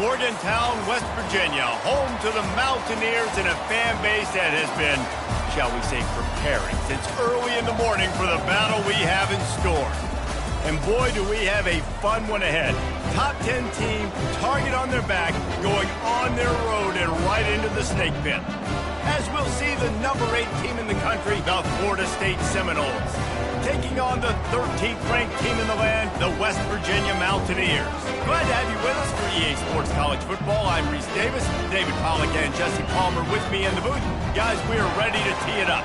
Morgantown, West Virginia, home to the Mountaineers and a fan base that has been, shall we say, preparing since early in the morning for the battle we have in store. And boy, do we have a fun one ahead. Top 10 team, target on their back, going on their road and right into the snake pit. As we'll see the number 8 team in the country, the Florida State Seminoles, taking on the 13th ranked team in the land, the West Virginia Mountaineers. Glad to have you with us for EA Sports College Football. I'm Reese Davis, David Pollack and Jesse Palmer with me in the booth. Guys, we are ready to tee it up.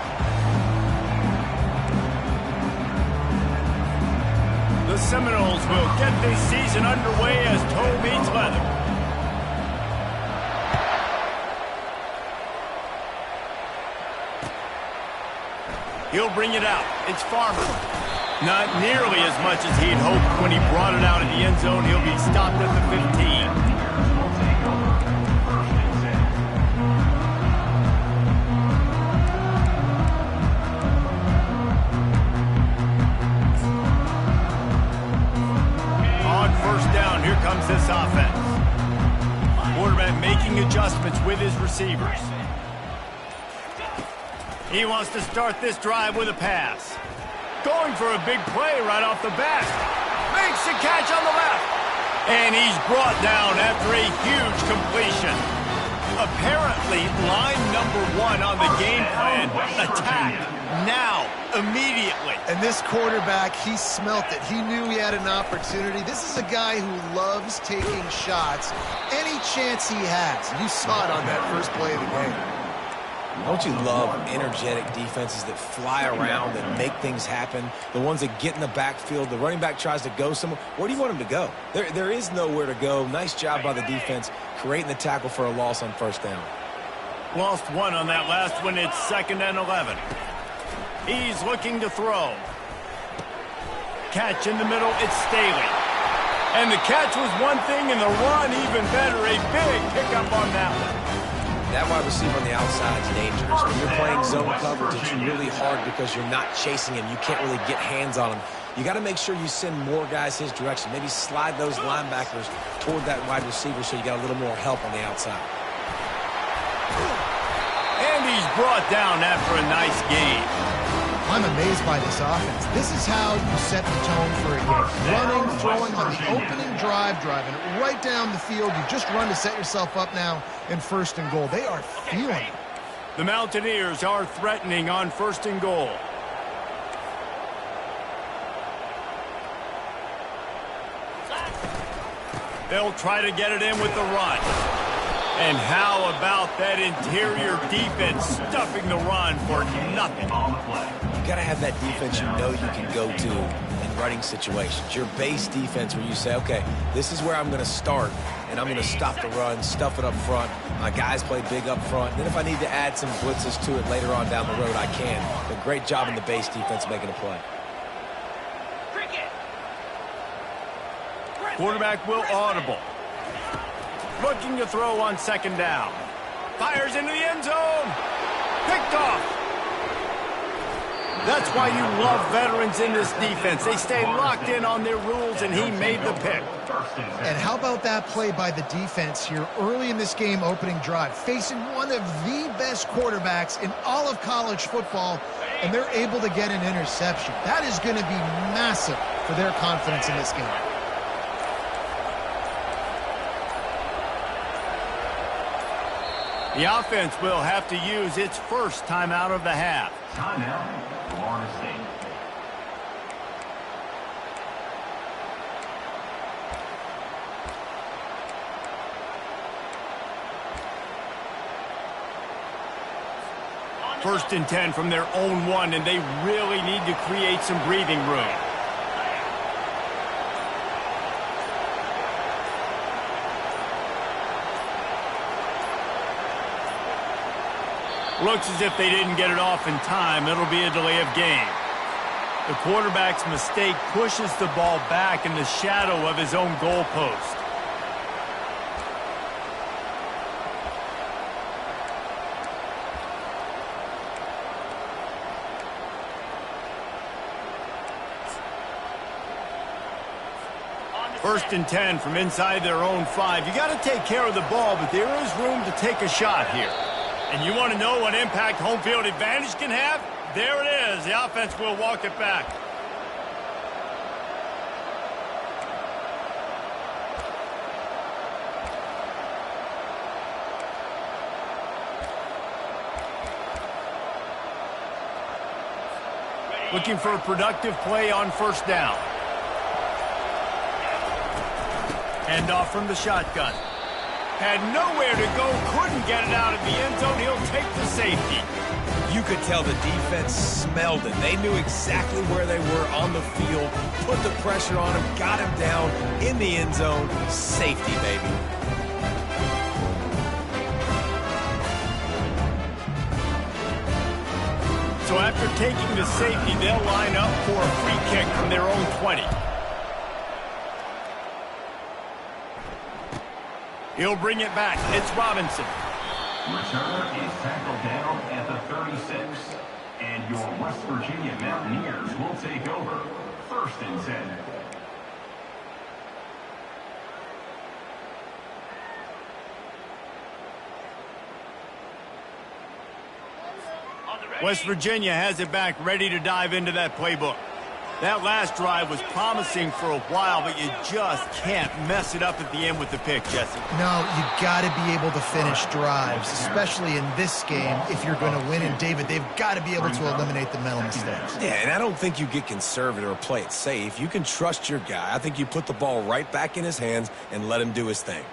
The Seminoles will get this season underway as toe meets leather. He'll bring it out. It's Farmer. Not nearly as much as he'd hoped when he brought it out in the end zone. He'll be stopped at the 15. On first down, here comes this offense. Quarterback making adjustments with his receivers. He wants to start this drive with a pass. Going for a big play right off the bat. Makes the catch on the left. And he's brought down after a huge completion. Apparently, line number 1 on the game plan, attack. Now, immediately. And this quarterback, he smelt it. He knew he had an opportunity. This is a guy who loves taking shots any chance he has. You saw it on that first play of the game. Don't you love energetic defenses that fly around and make things happen? The ones that get in the backfield, the running back tries to go somewhere. Where do you want him to go? There is nowhere to go. Nice job by the defense creating the tackle for a loss on first down. Lost one on that last one. It's 2nd and 11. He's looking to throw. Catch in the middle. It's Staley. And the catch was one thing and the run even better. A big pickup on that one. That wide receiver on the outside is dangerous. When you're playing zone coverage, it's really hard because you're not chasing him. You can't really get hands on him. You got to make sure you send more guys his direction. Maybe slide those linebackers toward that wide receiver so you got a little more help on the outside. And he's brought down after a nice game. I'm amazed by this offense. This is how you set the tone for a game. Running, throwing on the opening drive, driving it right down the field. You just run to set yourself up now in 1st and goal. They are feeling it. The Mountaineers are threatening on 1st and goal. They'll try to get it in with the run. And how about that interior defense stuffing the run for nothing? You got to have that defense you know you can go to in running situations. Your base defense where you say, okay, this is where I'm going to start, and I'm going to stop the run, stuff it up front. My guys play big up front. And then if I need to add some blitzes to it later on down the road, I can. But great job in the base defense making a play. Quarterback will audible. Looking to throw on 2nd down. Fires into the end zone. Picked off. That's why you love veterans in this defense. They stay locked in on their rules, and he made the pick. And how about that play by the defense here early in this game opening drive, facing one of the best quarterbacks in all of college football, and they're able to get an interception. That is going to be massive for their confidence in this game. The offense will have to use its first timeout of the half. Timeout, Florida State. First and 10 from their own 1, and they really need to create some breathing room. Looks as if they didn't get it off in time. It'll be a delay of game. The quarterback's mistake pushes the ball back in the shadow of his own goalpost. First and 10 from inside their own 5. You got to take care of the ball, but there is room to take a shot here. And you want to know what impact home field advantage can have? There it is. The offense will walk it back. Looking for a productive play on first down. Hand off from the shotgun. Had nowhere to go, couldn't get it out of the end zone. He'll take the safety. You could tell the defense smelled it. They knew exactly where they were on the field, put the pressure on him, got him down in the end zone. Safety, baby. So after taking the safety, they'll line up for a free kick from their own 20. He'll bring it back. It's Robinson. Returner is tackled down at the 36. And your West Virginia Mountaineers will take over. First and 10. West Virginia has it back, ready to dive into that playbook. That last drive was promising for a while, but you just can't mess it up at the end with the pick, Jesse. No, you got to be able to finish drives, especially in this game. If you're going to win, and David, they've got to be able to eliminate the mental mistakes. Yeah, and I don't think you get conservative or play it safe. You can trust your guy. I think you put the ball right back in his hands and let him do his thing.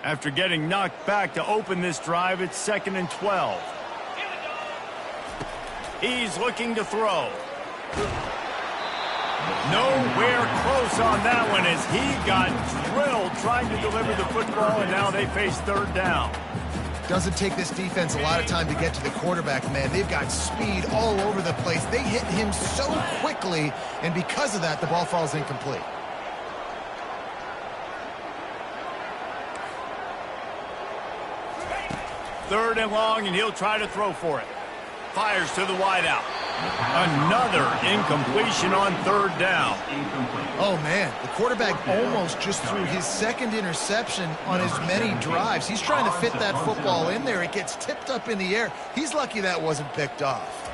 After getting knocked back to open this drive, it's 2nd and 12. He's looking to throw. Nowhere close on that one as he got drilled trying to deliver the football, and now they face 3rd down. Doesn't take this defense a lot of time to get to the quarterback, man. They've got speed all over the place. They hit him so quickly, and because of that, the ball falls incomplete. Third and long, and he'll try to throw for it. Fires to the wideout. Another incompletion on 3rd down. Oh, man, the quarterback almost just threw his 2nd interception on as many drives. He's trying to fit that football in there. It gets tipped up in the air. He's lucky that wasn't picked off.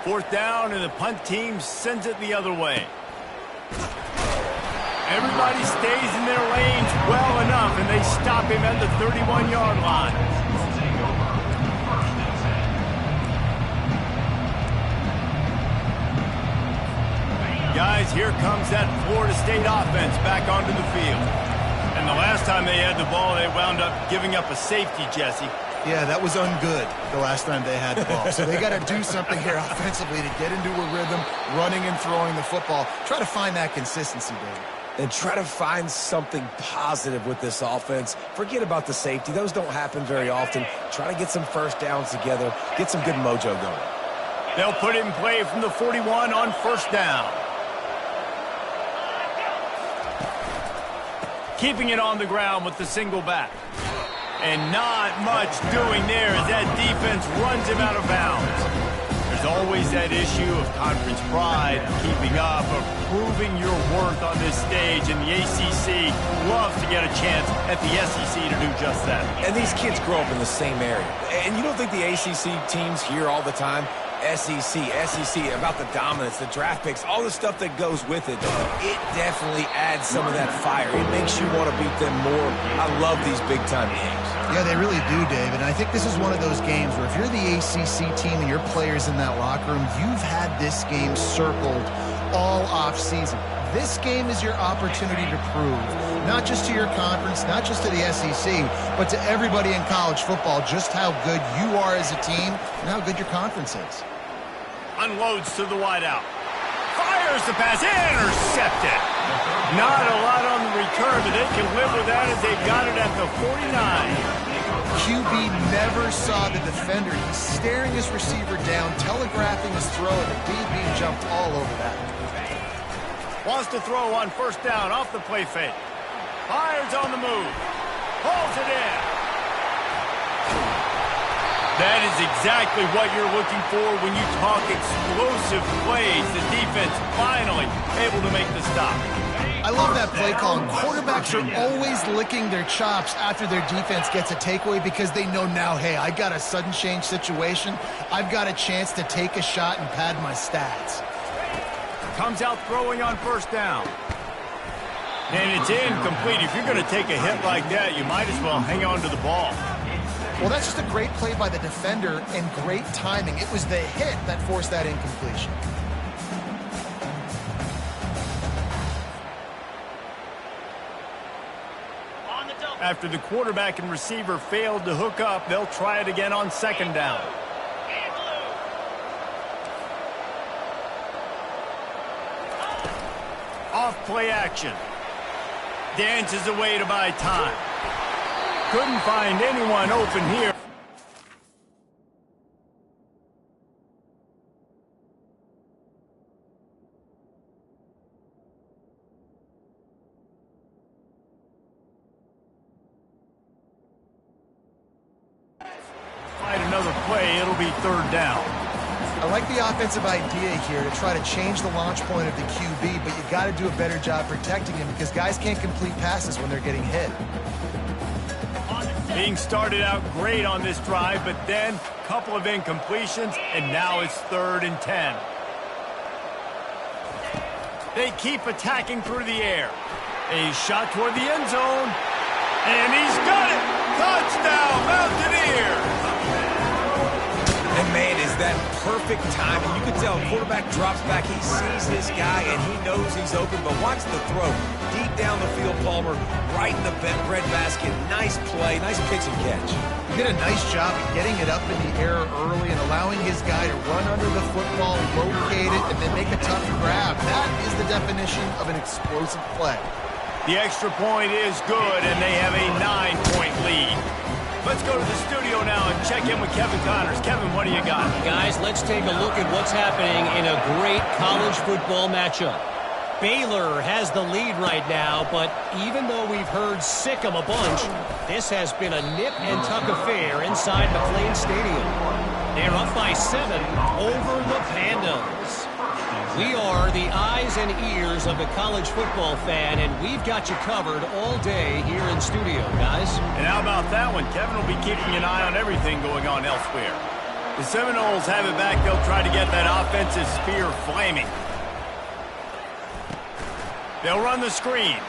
4th down, and the punt team sends it the other way. Everybody stays in their lanes well enough, and they stop him at the 31-yard line. Guys, here comes that Florida State offense back onto the field. And the last time they had the ball, they wound up giving up a safety, Jesse. Yeah, that was ungood the last time they had the ball. So they got to do something here offensively to get into a rhythm, running and throwing the football. Try to find that consistency, David. And try to find something positive with this offense. Forget about the safety. Those don't happen very often. Try to get some first downs together. Get some good mojo going. They'll put it in play from the 41 on 1st down. Keeping it on the ground with the single back. And not much doing there as that defense runs him out of bounds. There's always that issue of conference pride, keeping up, of proving your worth on this stage, and the ACC loves to get a chance at the SEC to do just that. And these kids grow up in the same area. And you don't think the ACC teams hear all the time, SEC, about the dominance, the draft picks, all the stuff that goes with it. It definitely adds some of that fire. It makes you want to beat them more. I love these big-time games. Yeah, they really do, David. And I think this is one of those games where if you're the ACC team and your players in that locker room, you've had this game circled all off-season. This game is your opportunity to prove, not just to your conference, not just to the SEC, but to everybody in college football, just how good you are as a team and how good your conference is. Unloads to the wideout. Fires the pass. Intercepted. Not a lot on the return, but they can live with that as they got it at the 49. QB never saw the defender. He's staring his receiver down, telegraphing his throw, and the DB jumped all over that. Wants to throw on 1st down off the play fake. Fires on the move. Pulls it in. That is exactly what you're looking for when you talk explosive plays. The defense finally able to make the stop. I love that play call. Quarterbacks are always licking their chops after their defense gets a takeaway because they know now, hey, I got a sudden change situation. I've got a chance to take a shot and pad my stats. Comes out throwing on first down. And it's incomplete. If you're going to take a hit like that, you might as well hang on to the ball. Well, that's just a great play by the defender and great timing. It was the hit that forced that incompletion. After the quarterback and receiver failed to hook up, they'll try it again on second down. Off play action. Dances away to buy time. Couldn't find anyone open here. Find another play, it'll be third down. I like the offensive idea here to try to change the launch point of the QB, but you got to do a better job protecting him because guys can't complete passes when they're getting hit. Being started out great on this drive, but then a couple of incompletions, and now it's 3rd and 10. They keep attacking through the air. A shot toward the end zone, and he's got it! Touchdown, Mountaineers! And man, is that perfect timing. You can tell quarterback drops back, he sees his guy, and he knows he's open, but watch the throw. Deep down the field, Palmer, right in the breadbasket. Nice play, nice pitch and catch. He did a nice job of getting it up in the air early and allowing his guy to run under the football, locate it, and then make a tough grab. That is the definition of an explosive play. The extra point is good, and they have a 9-point lead. Let's go to the studio now and check in with Kevin Connors. Kevin, what do you got? Guys, let's take a look at what's happening in a great college football matchup. Baylor has the lead right now, but even though we've heard sick 'em a bunch, this has been a nip-and-tuck affair inside McLean Stadium. They're up by 7 over the Pandas. We are the eyes and ears of the college football fan, and we've got you covered all day here in studio, guys. And how about that one? Kevin will be keeping an eye on everything going on elsewhere. The Seminoles have it back. They'll try to get that offensive spear flaming. They'll run the screen.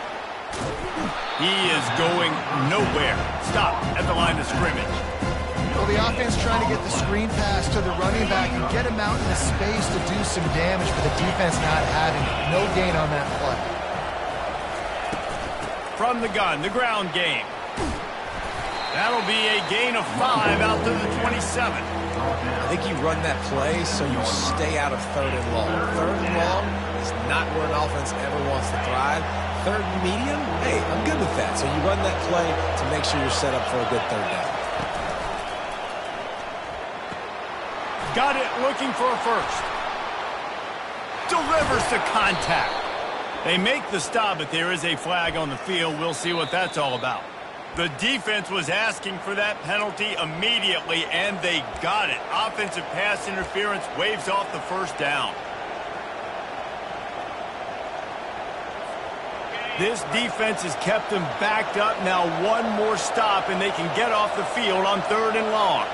He is going nowhere. Stop at the line of scrimmage. Well, the offense trying to get the screen pass to the running back and get him out in the space to do some damage, but the defense not having it. No gain on that play. From the gun, the ground game. That'll be a gain of 5 out to the 27. I think you run that play so you stay out of 3rd and long. 3rd and long is not where an offense ever wants to thrive. 3rd and medium, hey, I'm good with that. So you run that play to make sure you're set up for a good 3rd down. Got it, looking for a first. Delivers to contact. They make the stop, but there is a flag on the field. We'll see what that's all about. The defense was asking for that penalty immediately, and they got it. Offensive pass interference waves off the first down. This defense has kept them backed up. Now one more stop, and they can get off the field on 3rd and long.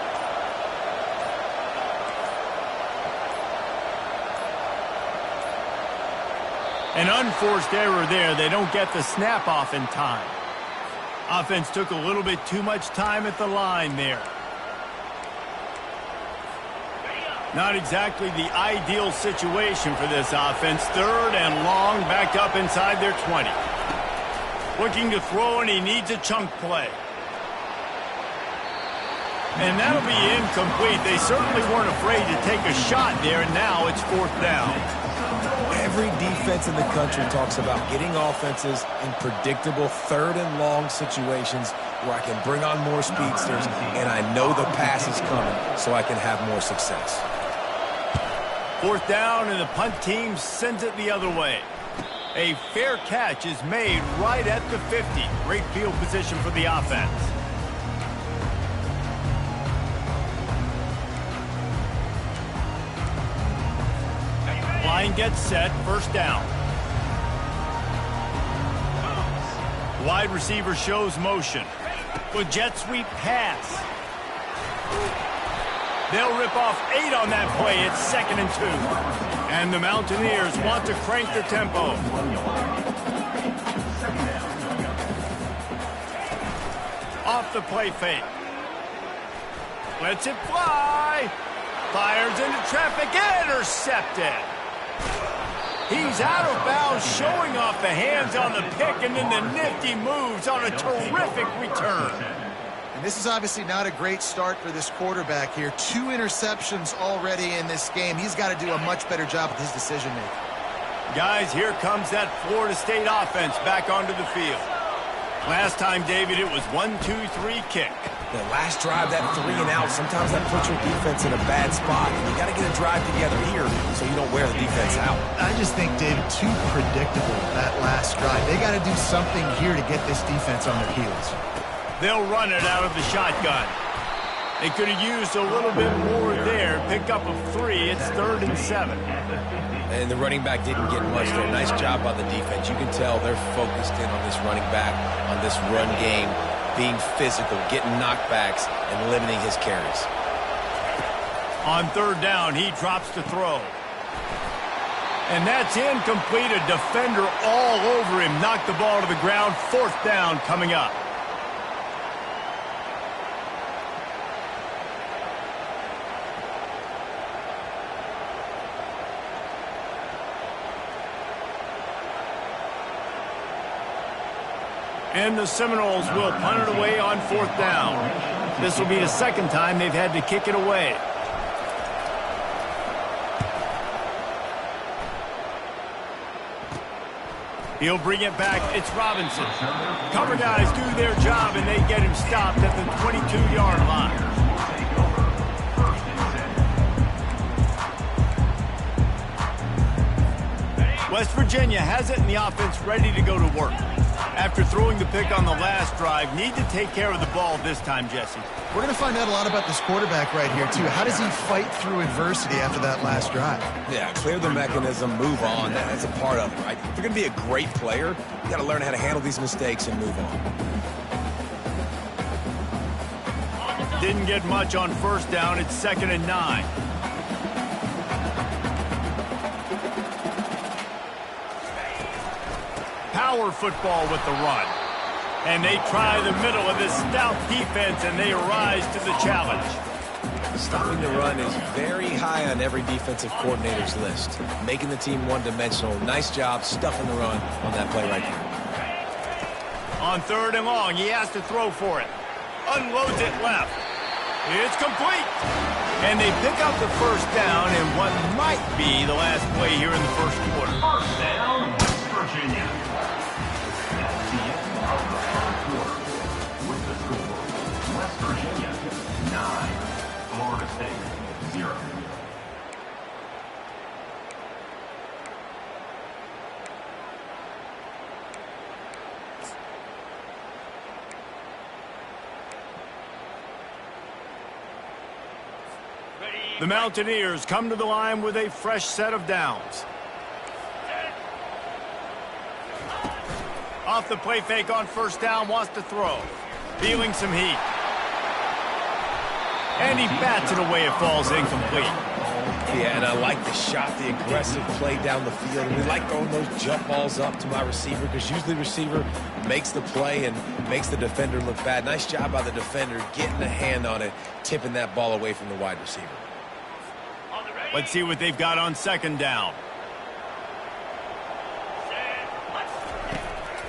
An unforced error there. They don't get the snap off in time. Offense took a little bit too much time at the line there. Not exactly the ideal situation for this offense. 3rd and long, backed up inside their 20. Looking to throw, and he needs a chunk play. And that'll be incomplete. They certainly weren't afraid to take a shot there, and now it's 4th down. Every defense in the country talks about getting offenses in predictable 3rd and long situations where I can bring on more speedsters and I know the pass is coming so I can have more success. 4th down, and the punt team sends it the other way. A fair catch is made right at the 50. Great field position for the offense. and gets set. First down. Wide receiver shows motion. With jet sweep pass. They'll rip off 8 on that play. It's 2nd and 2. And the Mountaineers want to crank the tempo. Off the play fake. Lets it fly. Fires into traffic. Intercepted. He's out of bounds, showing off the hands on the pick, and then the nifty moves on a terrific return. And this is obviously not a great start for this quarterback here. 2 interceptions already in this game. He's got to do a much better job with his decision-making. Guys, here comes that Florida State offense back onto the field. Last time, David, it was 1-2-3 kick. The last drive, that 3 and out, sometimes that puts your defense in a bad spot. And you got to get a drive together here so you don't wear the defense out. I just think, David, too predictable, that last drive. They got to do something here to get this defense on their heels. They'll run it out of the shotgun. They could have used a little bit more there. Pick up of 3. It's 3rd and 7. And the running back didn't get much there. Nice job by the defense. You can tell they're focused in on this running back, on this run game, being physical, getting knockbacks, and limiting his carries. On 3rd down, he drops to throw. And that's incomplete. A defender all over him. Knocked the ball to the ground. 4th down coming up. And the Seminoles will punt it away on 4th down. This will be the 2nd time they've had to kick it away. He'll bring it back. It's Robinson. Cover guys do their job, and they get him stopped at the 22-yard line. West Virginia has it, and the offense ready to go to work. After throwing the pick on the last drive, need to take care of the ball this time, Jesse. We're going to find out a lot about this quarterback right here, too. How does he fight through adversity after that last drive? Yeah, clear the mechanism, move on. That's a part of it, right? If you're going to be a great player, you got to learn how to handle these mistakes and move on. Didn't get much on 1st down. It's 2nd and 9. Power football with the run. And they try the middle of this stout defense, and they rise to the challenge. Stopping the run is very high on every defensive coordinator's list. Making the team one-dimensional. Nice job stuffing the run on that play right here. On 3rd and long, he has to throw for it. Unloads it left. It's complete. And they pick up the 1st down in what might be the last play here in the 1st quarter. 1st down, West Virginia. That's the end of the 3rd quarter. With the score, West Virginia 9, Florida State 0. The Mountaineers come to the line with a fresh set of downs. Off the play fake on 1st down, wants to throw. Feeling some heat. And he bats it away, it falls incomplete. Yeah, and I like the shot, the aggressive play down the field. And we like throwing those jump balls up to my receiver because usually the receiver makes the play and makes the defender look bad. Nice job by the defender getting a hand on it, tipping that ball away from the wide receiver. Let's see what they've got on 2nd down.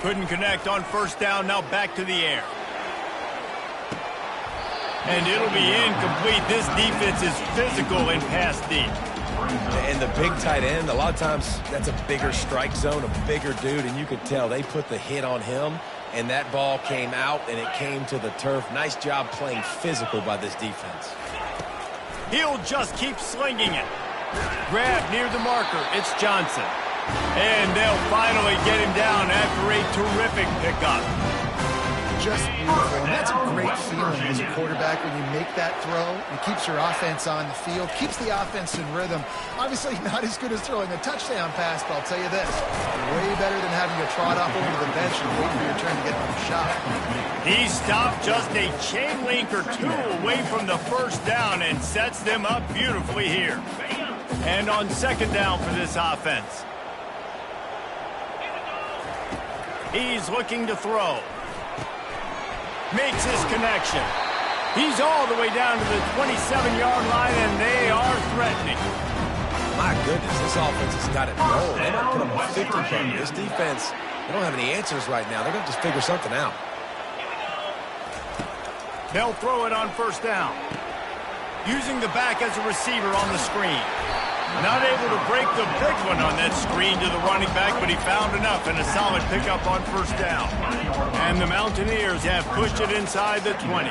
Couldn't connect on 1st down, now back to the air. And it'll be incomplete. This defense is physical and pass deep. And the big tight end, a lot of times that's a bigger strike zone, a bigger dude, and you could tell they put the hit on him, and that ball came out, and it came to the turf. Nice job playing physical by this defense. He'll just keep slinging it. Grab near the marker. It's Johnson. And they'll finally get him down after a terrific pickup. just beautiful. And that's a great feeling as a quarterback when you make that throw. It keeps your offense on the field, keeps the offense in rhythm. Obviously not as good as throwing a touchdown pass, but I'll tell you this, way better than having to trot up over to the bench and wait for your turn to get another shot. He stopped just a chain link or two away from the first down and sets them up beautifully here. And on second down for this offense. He's looking to throw. Makes his connection. He's all the way down to the 27-yard line, and they are threatening. My goodness, this offense has got it rolling. They don't put up a 50 from this defense. They don't have any answers right now. They're going to just figure something out. They'll throw it on first down. Using the back as a receiver on the screen. Not able to break the big one on that screen to the running back, but he found enough and a solid pickup on first down. And the Mountaineers have pushed it inside the 20.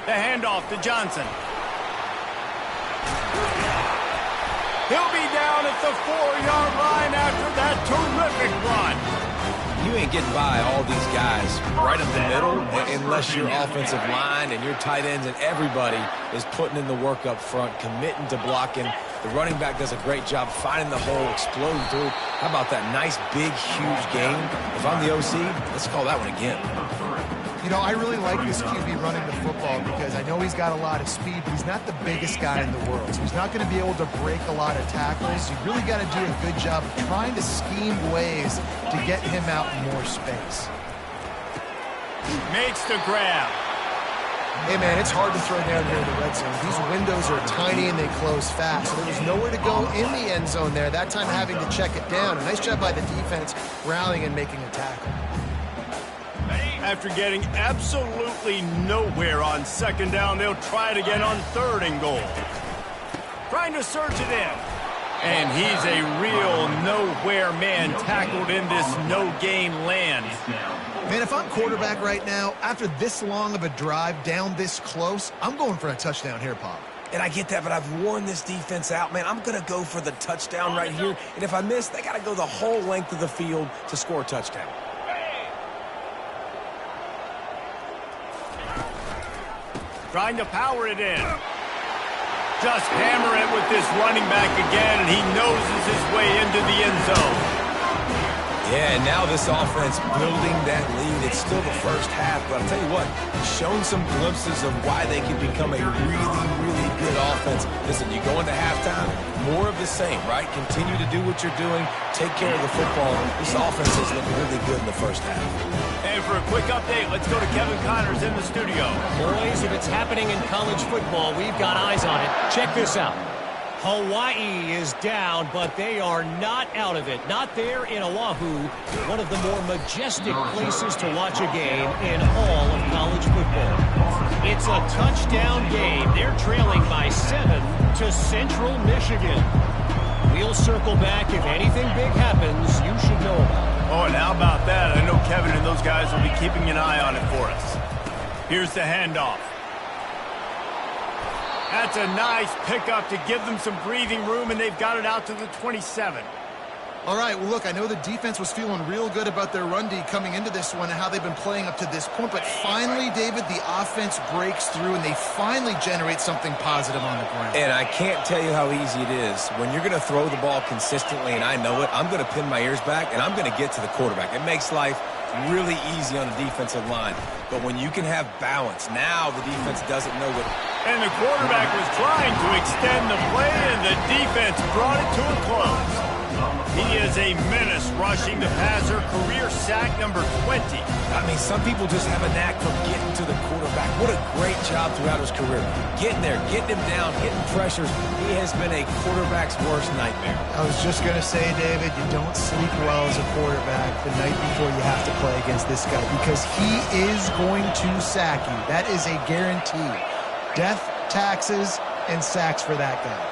The handoff to Johnson. He'll be down at the 4-yard line after that terrific run. You ain't getting by all these guys right up the middle unless your offensive line and your tight ends and everybody is putting in the work up front, committing to blocking. The running back does a great job finding the hole, exploding through. How about that nice, big, huge game? If I'm the OC, let's call that one again. You know, I really like this QB running the football because I know he's got a lot of speed, but he's not the biggest guy in the world. So he's not going to be able to break a lot of tackles. You really got to do a good job of trying to scheme ways to get him out in more space. Makes the grab. Hey, man, it's hard to throw down here in the red zone. These windows are tiny and they close fast. So there was nowhere to go in the end zone there, that time having to check it down. A nice job by the defense rallying and making a tackle. After getting absolutely nowhere on second down, they'll try it again on third and goal. Trying to surge it in. And he's a real nowhere man tackled in this no-gain land. Man, if I'm quarterback right now, after this long of a drive down this close, I'm going for a touchdown here, Pop. And I get that, but I've worn this defense out, man. I'm going to go for the touchdown right here. And if I miss, they got to go the whole length of the field to score a touchdown. Trying to power it in. Just hammer it with this running back again, and he noses his way into the end zone. Yeah, and now this offense building that lead. It's still the first half, but I'll tell you what, shown some glimpses of why they can become a really, really good offense. Listen, you go into halftime, more of the same, right? Continue to do what you're doing, take care of the football. This offense is looking really good in the first half. And for a quick update, let's go to Kevin Connors in the studio. Boys, if it's happening in college football, we've got eyes on it. Check this out. Hawaii is down, but they are not out of it. Not there in Oahu, one of the more majestic places to watch a game in all of college football. It's a touchdown game. They're trailing by 7 to Central Michigan. We'll circle back if anything big happens you should know about. Oh, and how about that? I know Kevin and those guys will be keeping an eye on it for us. Here's the handoff. That's a nice pickup to give them some breathing room, and they've got it out to the 27. All right, well, look, I know the defense was feeling real good about their run D coming into this one and how they've been playing up to this point, but finally, David, the offense breaks through, and they finally generate something positive on the ground. And I can't tell you how easy it is. When you're going to throw the ball consistently, and I know it, I'm going to pin my ears back, and I'm going to get to the quarterback. It makes life really easy on the defensive line. But when you can have balance, now the defense doesn't know what. And the quarterback was trying to extend the play, and the defense brought it to a close. He is a menace rushing the passer, career sack number 20. I mean, some people just have a knack for getting to the quarterback. What a great job throughout his career. Getting there, getting him down, getting pressures. He has been a quarterback's worst nightmare. I was just going to say, David, you don't sleep well as a quarterback the night before you have to play against this guy because he is going to sack you. That is a guarantee. Death, taxes, and sacks for that guy.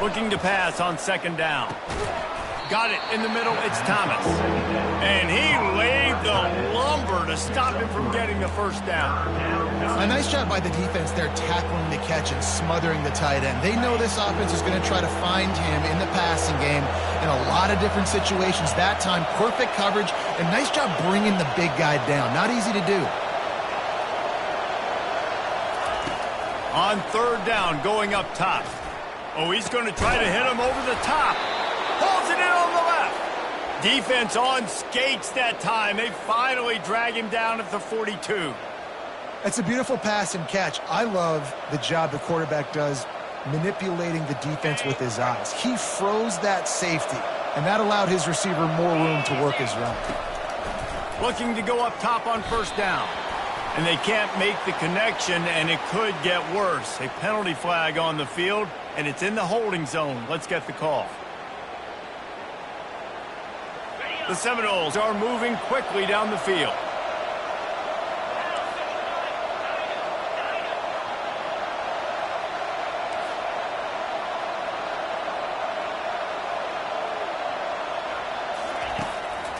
Looking to pass on second down. Got it in the middle. It's Thomas. And he laid the lumber to stop him from getting the first down. A nice job by the defense there tackling the catch and smothering the tight end. They know this offense is going to try to find him in the passing game in a lot of different situations. That time, perfect coverage, and nice job bringing the big guy down. Not easy to do. On third down, going up top. Oh, he's going to try to hit him over the top. Holds it in on the left. Defense on skates that time. They finally drag him down at the 42. It's a beautiful pass and catch. I love the job the quarterback does manipulating the defense with his eyes. He froze that safety, and that allowed his receiver more room to work his route. Looking to go up top on first down. And they can't make the connection, and it could get worse. A penalty flag on the field, and it's in the holding zone. Let's get the call. The Seminoles are moving quickly down the field.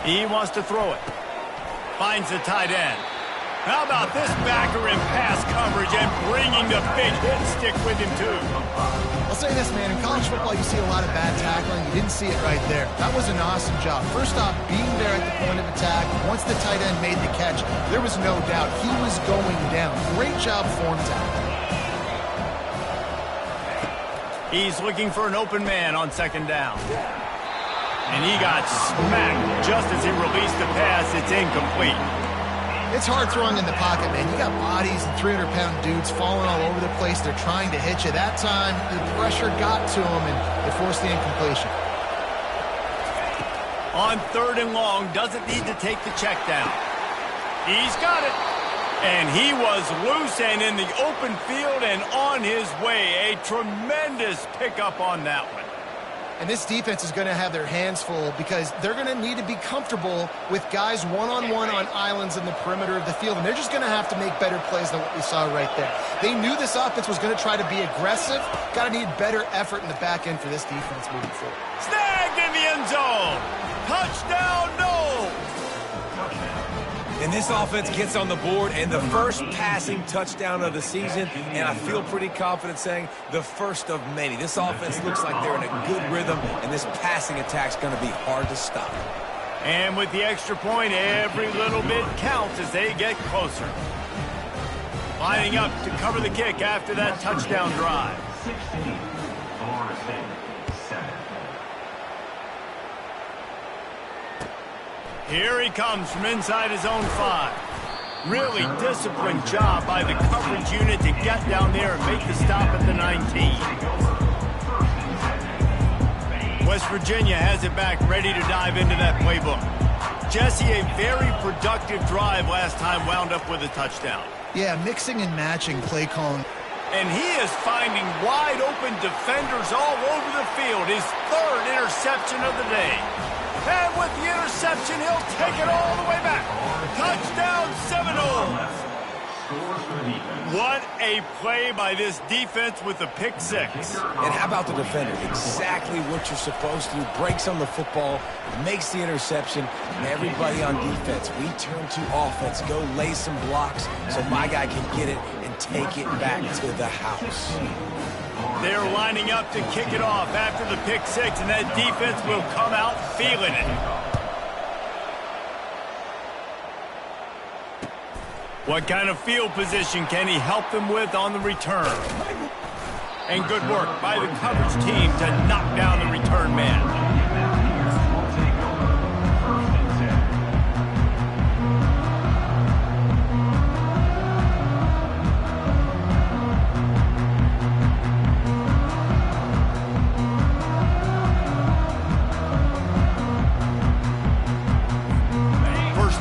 He wants to throw it. Finds the tight end. How about this backer in pass coverage and bringing the big hit stick with him, too? I'll say this, man. In college football, you see a lot of bad tackling. You didn't see it right there. That was an awesome job. First off, being there at the point of attack. Once the tight end made the catch, there was no doubt he was going down. Great job form tackle. He's looking for an open man on second down. And he got smacked just as he released the pass. It's incomplete. It's hard throwing in the pocket, man. You got bodies and 300-pound dudes falling all over the place. They're trying to hit you. That time, the pressure got to them, and it forced the incompletion. On third and long, doesn't need to take the check down. He's got it. And he was loose and in the open field and on his way. A tremendous pickup on that one. And this defense is going to have their hands full because they're going to need to be comfortable with guys one-on-one on islands in the perimeter of the field. And they're just going to have to make better plays than what we saw right there. They knew this offense was going to try to be aggressive. Got to need better effort in the back end for this defense moving forward. Snagged in the end zone. Touchdown, no. And this offense gets on the board, and the first passing touchdown of the season, and I feel pretty confident saying the first of many. This offense looks like they're in a good rhythm, and this passing attack's going to be hard to stop. And with the extra point, every little bit counts as they get closer. Lining up to cover the kick after that touchdown drive. 16, Florida State, 7. Here he comes from inside his own 5. Really disciplined job by the coverage unit to get down there and make the stop at the 19. West Virginia has it back, ready to dive into that playbook. Jesse, a very productive drive last time, wound up with a touchdown. Yeah, mixing and matching play calling. And he is finding wide open defenders all over the field. His third interception of the day. And with the interception, he'll take it all the way back. Touchdown, Seminoles. What a play by this defense with the pick 6. And how about the defender? Exactly what you're supposed to do. Breaks on the football, makes the interception, and everybody on defense, we turn to offense. Go lay some blocks so my guy can get it and take it back to the house. They're lining up to kick it off after the pick 6, and that defense will come out feeling it. What kind of field position can he help them with on the return? And good work by the coverage team to knock down the return man.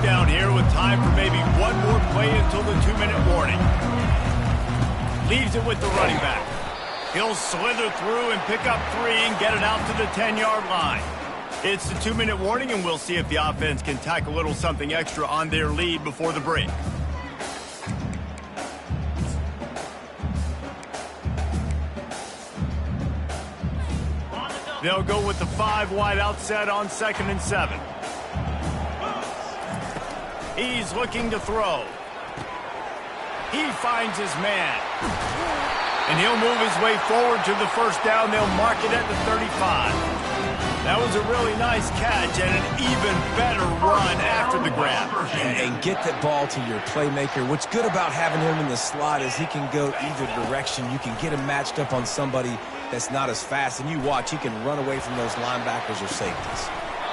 Down here with time for maybe one more play until the 2-minute warning. Leaves it with the running back. He'll slither through and pick up 3 and get it out to the 10-yard line. It's the 2-minute warning, and we'll see if the offense can tack a little something extra on their lead before the break. They'll go with the 5 wide out set on 2nd and 7. He's looking to throw. He finds his man. And he'll move his way forward to the first down. They'll mark it at the 35. That was a really nice catch and an even better run after the grab. And get the ball to your playmaker. What's good about having him in the slot is he can go either direction. You can get him matched up on somebody that's not as fast, and you watch, he can run away from those linebackers or safeties.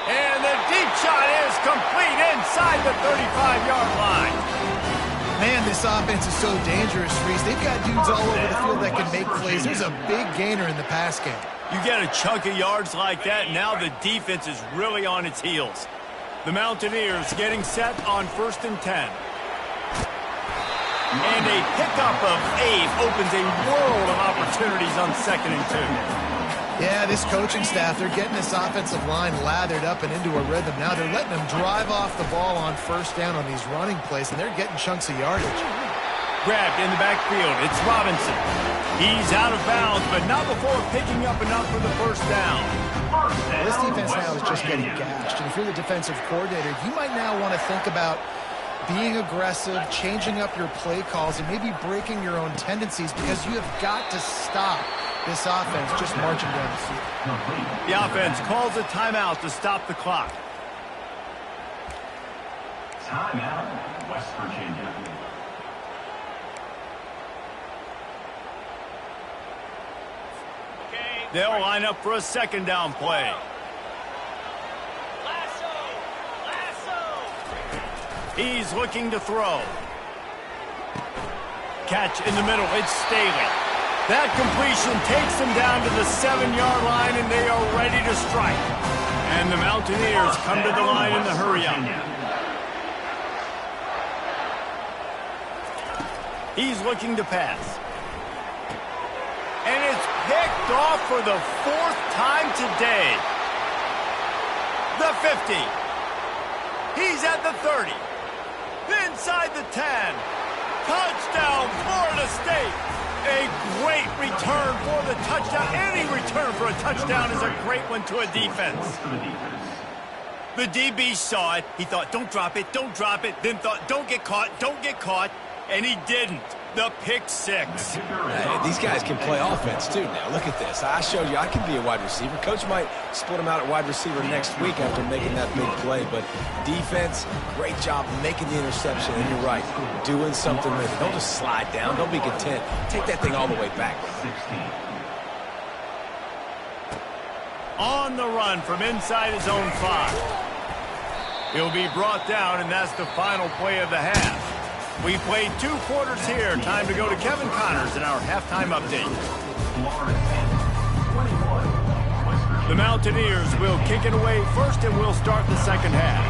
And the deep shot is complete inside the 35-yard line. Man, this offense is so dangerous, Reese. They've got dudes all over the field that can make plays. There's a big gainer in the pass game. You get a chunk of yards like that, now the defense is really on its heels. The Mountaineers getting set on 1st and 10. And a pickup of 8 opens a world of opportunities on 2nd and 2. Yeah, this coaching staff, they're getting this offensive line lathered up and into a rhythm. Now they're letting them drive off the ball on 1st down on these running plays, and they're getting chunks of yardage. Grabbed in the backfield. It's Robinson. He's out of bounds, but not before picking up enough for the 1st down. This defense now is just getting gashed. And if you're the defensive coordinator, you might now want to think about being aggressive, changing up your play calls, and maybe breaking your own tendencies, because you have got to stop this offense just marching down the field. The offense calls a timeout to stop the clock. Timeout, West Virginia. They'll line up for a 2nd down play. He's looking to throw. Catch in the middle. It's Staley. That completion takes them down to the 7-yard line, and they are ready to strike. And the Mountaineers come to the line in the hurry-up. He's looking to pass. And it's picked off for the 4th time today. The 50. He's at the 30. Inside the 10. Touchdown, Florida State. A great return for the touchdown. Any return for a touchdown is a great one to a defense. The DB saw it. He thought, don't drop it, don't drop it. Then thought, don't get caught, don't get caught. And he didn't. The pick 6. Hey, these guys can play offense, too, now. Look at this. I showed you I can be a wide receiver. Coach might split him out at wide receiver next week after making that big play. But defense, great job making the interception. And you're right, doing something with it. Don't just slide down. Don't be content. Take that thing all the way back. 16. On the run from inside his own 5. He'll be brought down, and that's the final play of the half. We played 2 quarters here. Time to go to Kevin Connors in our halftime update. The Mountaineers will kick it away first, and we'll start the 2nd half.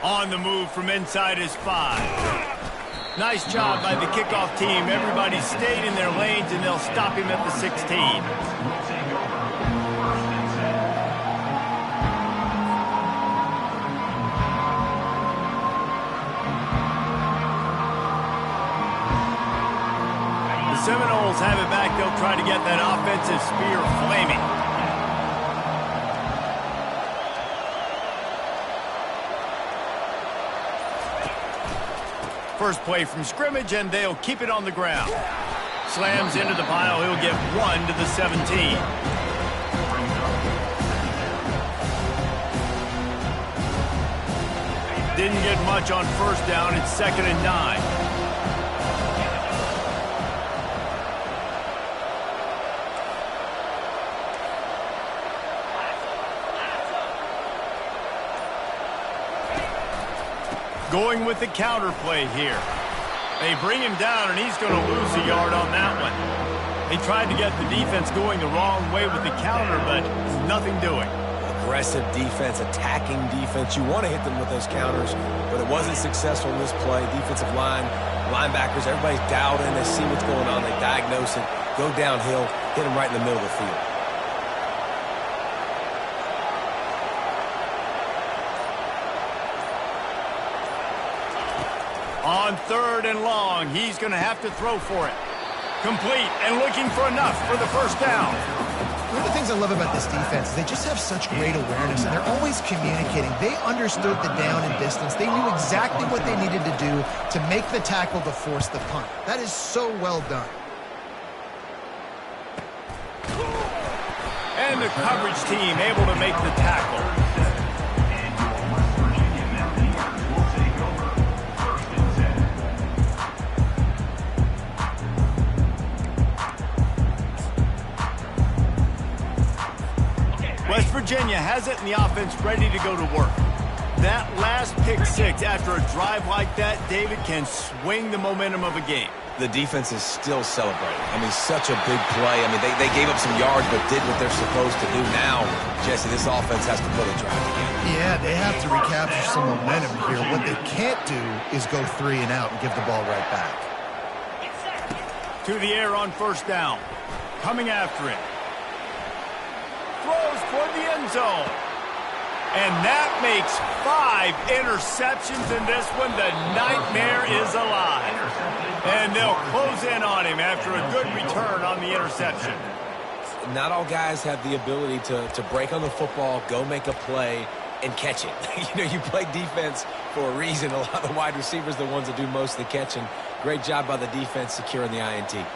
On the move from inside his 5. Nice job by the kickoff team. Everybody stayed in their lanes, and they'll stop him at the 16. Seminoles have it back. They'll try to get that offensive spear flaming. First play from scrimmage, and they'll keep it on the ground. Slams into the pile. He'll get 1 to the 17. Didn't get much on 1st down. It's 2nd and 9. Going with the counter play here. They bring him down, and he's going to lose a yard on that one. They tried to get the defense going the wrong way with the counter, but nothing doing. Aggressive defense, attacking defense. You want to hit them with those counters, but it wasn't successful in this play. Defensive line, linebackers, everybody's dialed in. They see what's going on. They diagnose it, go downhill, hit them right in the middle of the field. On 3rd and long, he's going to have to throw for it. Complete and looking for enough for the first down. One of the things I love about this defense is they just have such great awareness, and they're always communicating. They understood the down and distance. They knew exactly what they needed to do to make the tackle to force the punt. That is so well done. And the coverage team able to make the tackle. West Virginia has it, and the offense ready to go to work. That last pick six after a drive like that, David, can swing the momentum of a game. The defense is still celebrating. I mean, such a big play. I mean, they gave up some yards but did what they're supposed to do. Now, Jesse, this offense has to put a drive together. Yeah, they have to recapture some momentum here. What they can't do is go 3 and out and give the ball right back. To the air on first down. Coming after it. Throws toward the end zone. And that makes 5 interceptions in this one. The nightmare is alive. And they'll close in on him after a good return on the interception. Not all guys have the ability to break on the football, go make a play, and catch it. You know, you play defense for a reason. A lot of the wide receivers are the ones that do most of the catching. Great job by the defense securing the INT.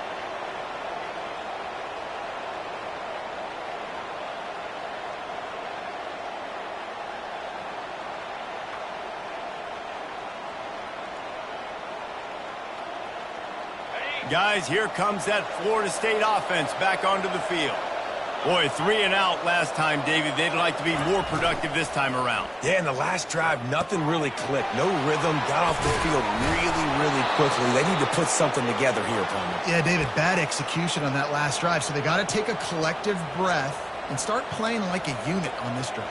Guys, here comes that Florida State offense back onto the field. Boy, 3 and out last time, David. They'd like to be more productive this time around. Yeah, in the last drive, nothing really clicked. No rhythm, got off the field really quickly. They need to put something together here, Palmer. Yeah, David, bad execution on that last drive, so they got to take a collective breath and start playing like a unit on this drive.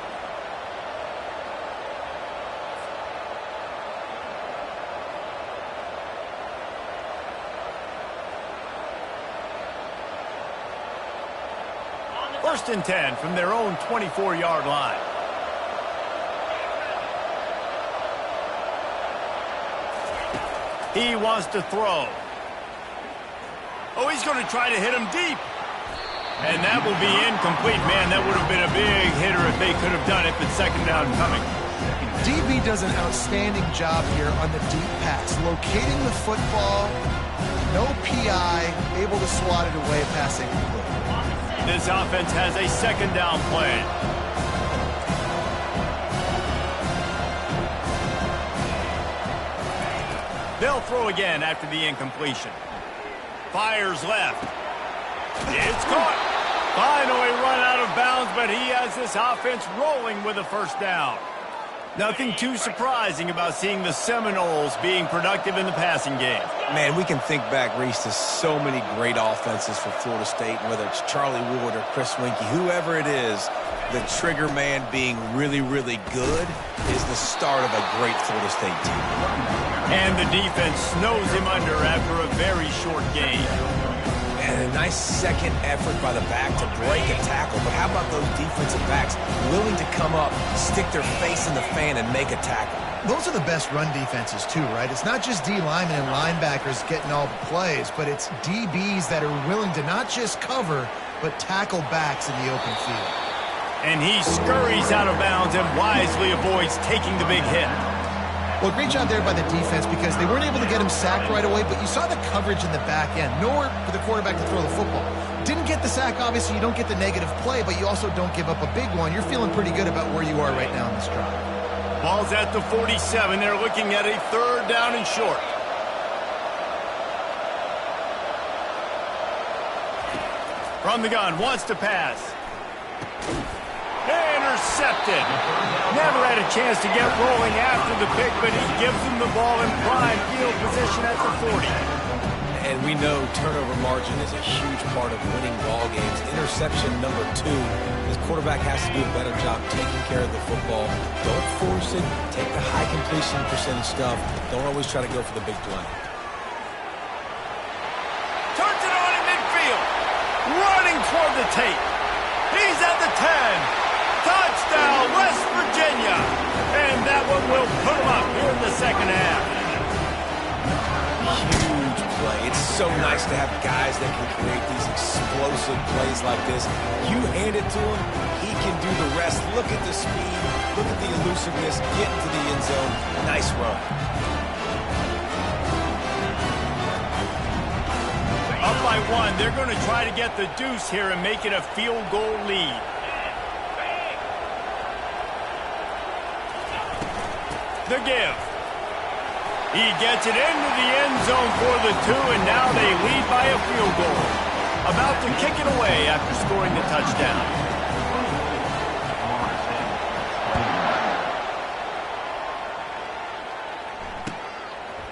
First and 10 from their own 24-yard line. He wants to throw. Oh, he's going to try to hit him deep. And that will be incomplete. Man, that would have been a big hitter if they could have done it, but second down coming. DB does an outstanding job here on the deep pass, locating the football, no PI, able to swat it away, passing incomplete. This offense has a second down play. They'll throw again after the incompletion. Fires left. It's caught. Finally run out of bounds, but he has this offense rolling with a first down. Nothing too surprising about seeing the Seminoles being productive in the passing game. Man, we can think back, Reese, to so many great offenses for Florida State, whether it's Charlie Ward or Chris Winkie, whoever it is, the trigger man being really good is the start of a great Florida State team. And the defense snows him under after a very short game. And a nice second effort by the back to break a tackle. But how about those defensive backs willing to come up, stick their face in the fan, and make a tackle? Those are the best run defenses, too, right? It's not just D linemen and linebackers getting all the plays, but it's DBs that are willing to not just cover, but tackle backs in the open field. And he scurries out of bounds and wisely avoids taking the big hit. Well, great job there by the defense because they weren't able to get him sacked right away, but you saw the coverage in the back end. Nowhere for the quarterback to throw the football. Didn't get the sack, obviously. You don't get the negative play, but you also don't give up a big one. You're feeling pretty good about where you are right now in this drive. Ball's at the 47. They're looking at a third down and short. From the gun, wants to pass. Intercepted. Never had a chance to get rolling after the pick, but he gives him the ball in prime field position at the 40. And we know turnover margin is a huge part of winning ball games. Interception number 2. This quarterback has to do a better job taking care of the football. Don't force it. Take the high completion percentage stuff. Don't always try to go for the big play. Turns it on in midfield. Running toward the tape. He's at the 10. Touchdown, West Virginia. And that one will put him up here in the second half. so nice to have guys that can create these explosive plays like this. You hand it to him, he can do the rest. Look at the speed, look at the elusiveness, get into the end zone. Nice run. Up by 1, they're going to try to get the deuce here and make it a field goal lead. The give. He gets it into the end zone for the 2, and now they lead by a field goal. About to kick it away after scoring the touchdown.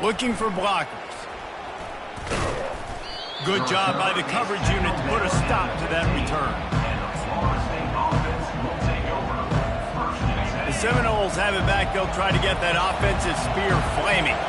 Looking for blockers. Good job by the coverage unit to put a stop to that return. The Seminoles have it back. They'll try to get that offensive spear flaming.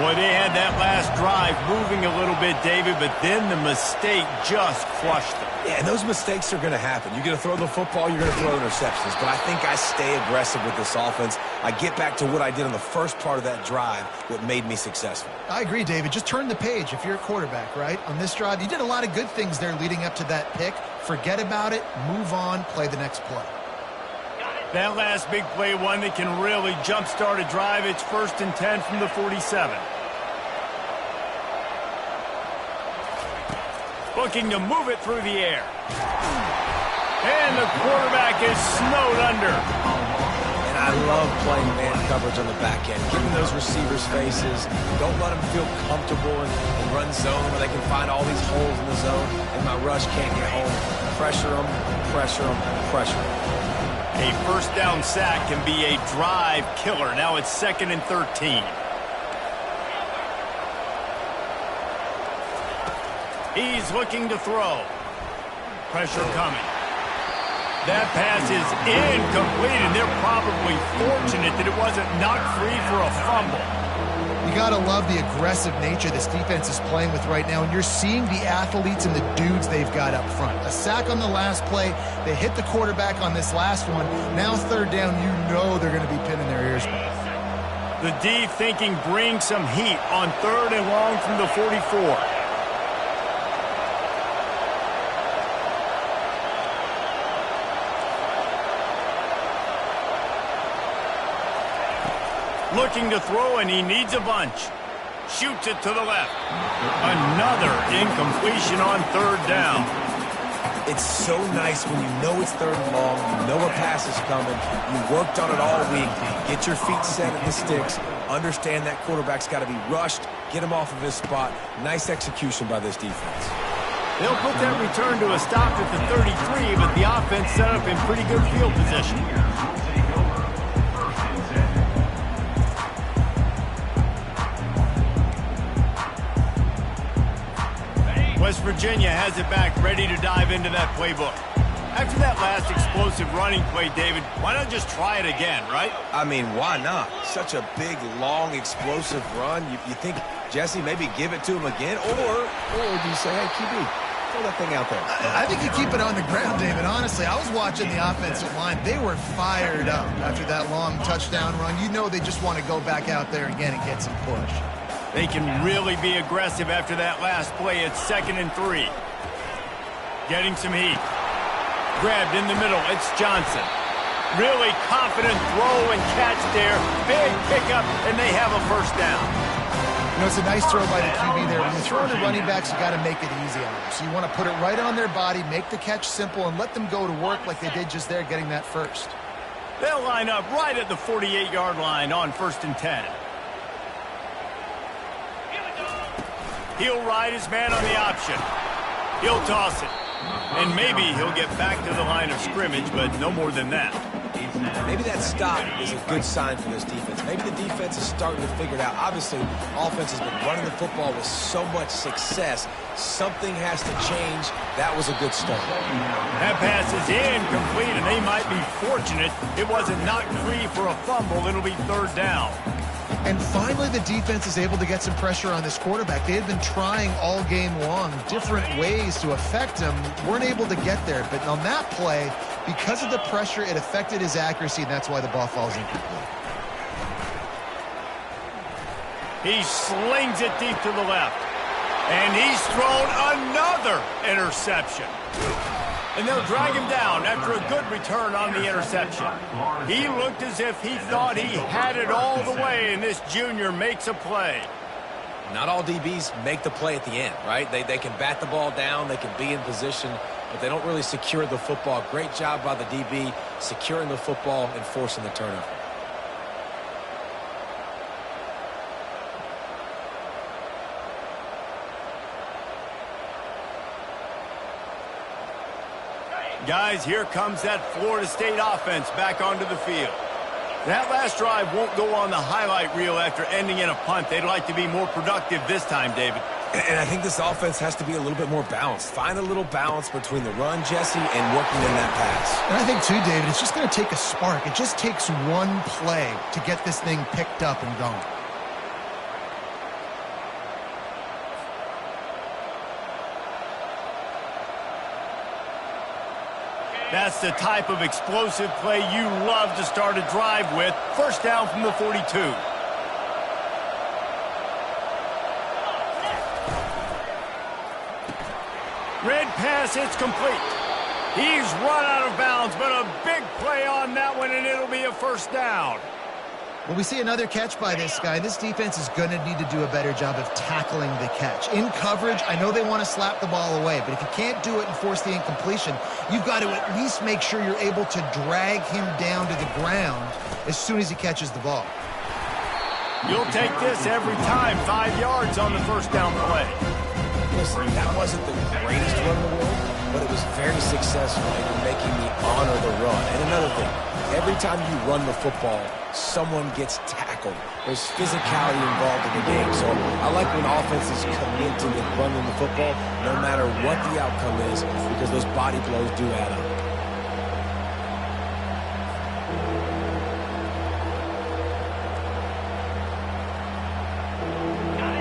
Boy, they had that last drive moving a little bit, David, but then the mistake just crushed them. Yeah, and those mistakes are going to happen. You're going to throw the football, you're going to throw interceptions. But I think I stay aggressive with this offense. I get back to what I did on the first part of that drive, what made me successful. I agree, David. Just turn the page if you're a quarterback, right? On this drive, you did a lot of good things there leading up to that pick. Forget about it, move on, play the next play. That last big play, one that can really jumpstart a drive. It's 1st and 10 from the 47. Looking to move it through the air. And the quarterback is snowed under. And I love playing man coverage on the back end. Giving those receivers faces. Don't let them feel comfortable in run zone where they can find all these holes in the zone and my rush can't get home. Pressure them, pressure them, pressure them. A first down sack can be a drive killer. Now it's 2nd and 13. He's looking to throw. Pressure coming. That pass is incomplete, and they're probably fortunate that it wasn't knocked free for a fumble. You got to love the aggressive nature this defense is playing with right now, and you're seeing the athletes and the dudes they've got up front. A sack on the last play. They hit the quarterback on this last one. Now 3rd down, you know they're going to be pinning their ears back. The D thinking bring some heat on 3rd and long from the 44. Looking to throw, and he needs a bunch. Shoots it to the left. Another incompletion on 3rd down. It's so nice when you know it's 3rd and long, you know a pass is coming, you worked on it all week, get your feet set in the sticks, understand that quarterback's got to be rushed, get him off of his spot. Nice execution by this defense. They'll put that return to a stop at the 33, but the offense set up in pretty good field position. West Virginia has it back, ready to dive into that playbook. After that last explosive running play, David, why not just try it again, right? I mean, why not? Such a big, long, explosive run. You think, Jesse, maybe give it to him again? Or do you say, hey, QB, throw that thing out there? I think you keep it on the ground, David. Honestly, I was watching the offensive line. They were fired up after that long touchdown run. You know they just want to go back out there again and get some push. They can really be aggressive after that last play. It's 2nd and 3. Getting some heat. Grabbed in the middle. It's Johnson. Really confident throw and catch there. Big pickup, and they have a 1st down. You know, it's a nice throw by the QB there. When you're throwing to running backs, you got to make it easy on them. So you want to put it right on their body, make the catch simple, and let them go to work like they did just there, getting that 1st. They'll line up right at the 48-yard line on 1st and 10. He'll ride his man on the option. He'll toss it. And maybe he'll get back to the line of scrimmage, but no more than that. Maybe that stop is a good sign for this defense. Maybe the defense is starting to figure it out. Obviously, offense has been running the football with so much success. Something has to change. That was a good start. That pass is incomplete, and they might be fortunate it wasn't knocked free for a fumble. It'll be 3rd down. And finally, the defense is able to get some pressure on this quarterback. They had been trying all game long different ways to affect him. Weren't able to get there. But on that play, because of the pressure, it affected his accuracy, and that's why the ball falls incomplete. He slings it deep to the left. And he's thrown another interception. And they'll drag him down after a good return on the interception. He looked as if he thought he had it all the way, and this junior makes a play. Not all DBs make the play at the end, right? They can bat the ball down, they can be in position, but they don't really secure the football. Great job by the DB securing the football and forcing the turnover. Guys, here comes that Florida State offense back onto the field. That last drive won't go on the highlight reel after ending in a punt. They'd like to be more productive this time, David. And I think this offense has to be a little bit more balanced. Find a little balance between the run, Jesse, and working in that pass. And I think, too, David, it's just going to take a spark. It just takes one play to get this thing picked up and going. That's the type of explosive play you love to start a drive with. First down from the 42. Red pass, it's complete. He's run out of bounds, but a big play on that one, and it'll be a first down. Well, we see another catch by this guy. This defense is going to need to do a better job of tackling the catch. In coverage, I know they want to slap the ball away, but if you can't do it and force the incompletion, you've got to at least make sure you're able to drag him down to the ground as soon as he catches the ball. You'll take this every time. 5 yards on the first down play. Listen, that wasn't the greatest run in the world, but it was very successful in making me honor the run. And another thing, every time you run the football, someone gets tackled. There's physicality involved in the game. So I like when offenses commit to running the football, no matter what the outcome is, because those body blows do add up.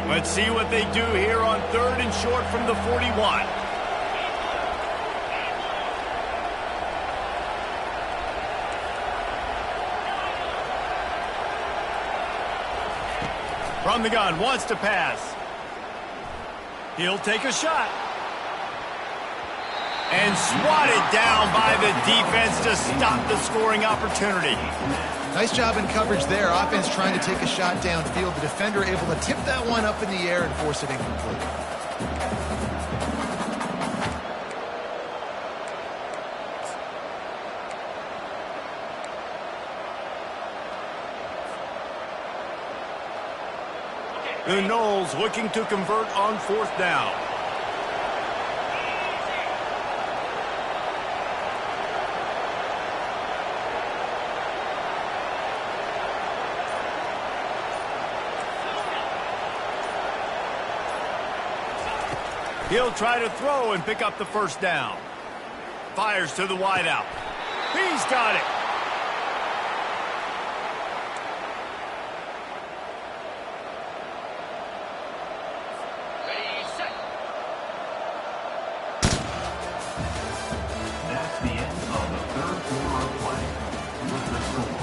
Let's see what they do here on 3rd and short from the 41. From the gun, wants to pass. He'll take a shot. And swatted down by the defense to stop the scoring opportunity. Nice job in coverage there. Offense trying to take a shot downfield. The defender able to tip that one up in the air and force it incomplete. The Noles looking to convert on 4th down. He'll try to throw and pick up the first down. Fires to the wideout. He's got it. That's the end of the 3rd quarter of play. With the score,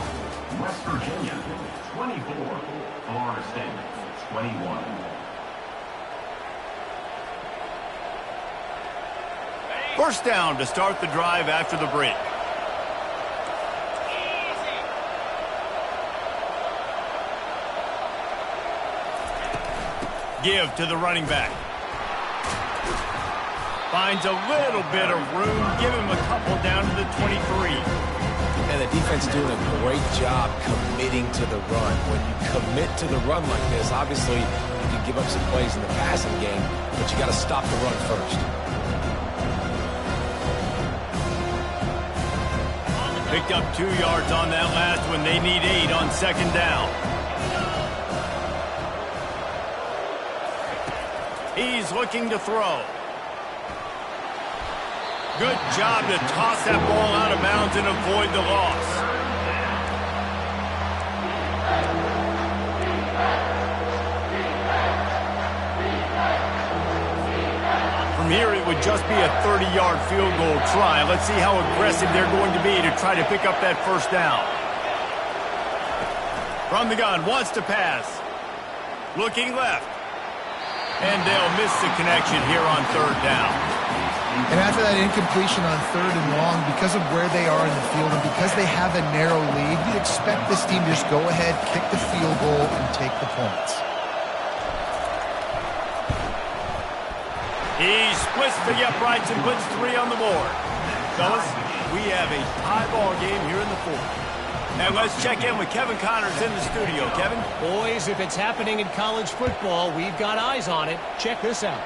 West Virginia 24, Florida State 21. First down to start the drive after the break. Give to the running back. Finds a little bit of room. Give him a couple down to the 23. And the defense doing a great job committing to the run. When you commit to the run like this, obviously you can give up some plays in the passing game, but you got to stop the run first. Picked up 2 yards on that last one. They need 8 on 2nd down. He's looking to throw. Good job to toss that ball out of bounds and avoid the loss. From here, it would just be a 30-yard field goal try. Let's see how aggressive they're going to be to try to pick up that first down. From the gun, wants to pass. Looking left. And they'll miss the connection here on third down. And after that incompletion on third and long, because of where they are in the field and because they have a narrow lead, you'd expect this team to just go ahead, kick the field goal, and take the points. He splits the uprights and puts 3 on the board. Fellas, we have a high ball game here in the fourth. And let's check in with Kevin Connors in the studio. Kevin? Boys, if it's happening in college football, we've got eyes on it. Check this out.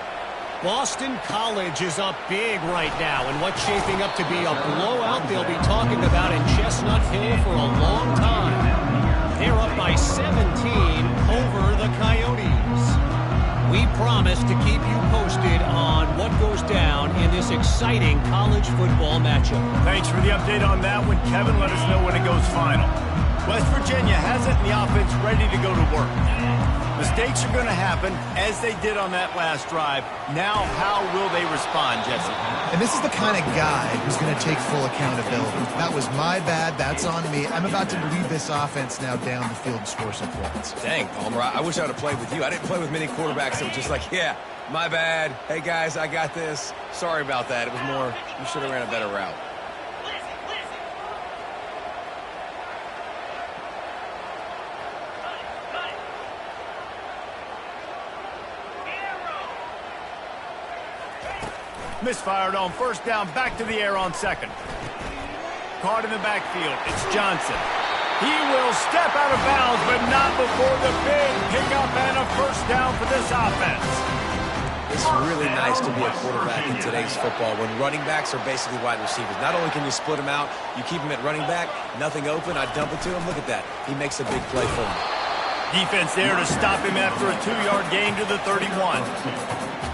Boston College is up big right now, and what's shaping up to be a blowout they'll be talking about in Chestnut Hill for a long time. They're up by 17 over the Coyotes. We promise to keep you posted on what goes down in this exciting college football matchup. Thanks for the update on that one, Kevin. Let us know when it goes final. West Virginia has it in the offense ready to go to work. Mistakes are going to happen, as they did on that last drive. Now, how will they respond, Jesse? And this is the kind of guy who's going to take full accountability. That was my bad. That's on me. I'm about to lead this offense now down the field and score some points. Dang, Palmer, I wish I would have played with you. I didn't play with many quarterbacks that were just like, yeah, my bad. Hey, guys, I got this. Sorry about that. It was more, you should have ran a better route. Misfired on first down, back to the air on second. Caught in the backfield, it's Johnson. He will step out of bounds, but not before the big pickup and a first down for this offense. It's really nice to be a quarterback in today's football when running backs are basically wide receivers. Not only can you split them out, you keep them at running back, nothing open, I dump it to him. Look at that. He makes a big play for him. Defense there to stop him after a 2-yard gain to the 31.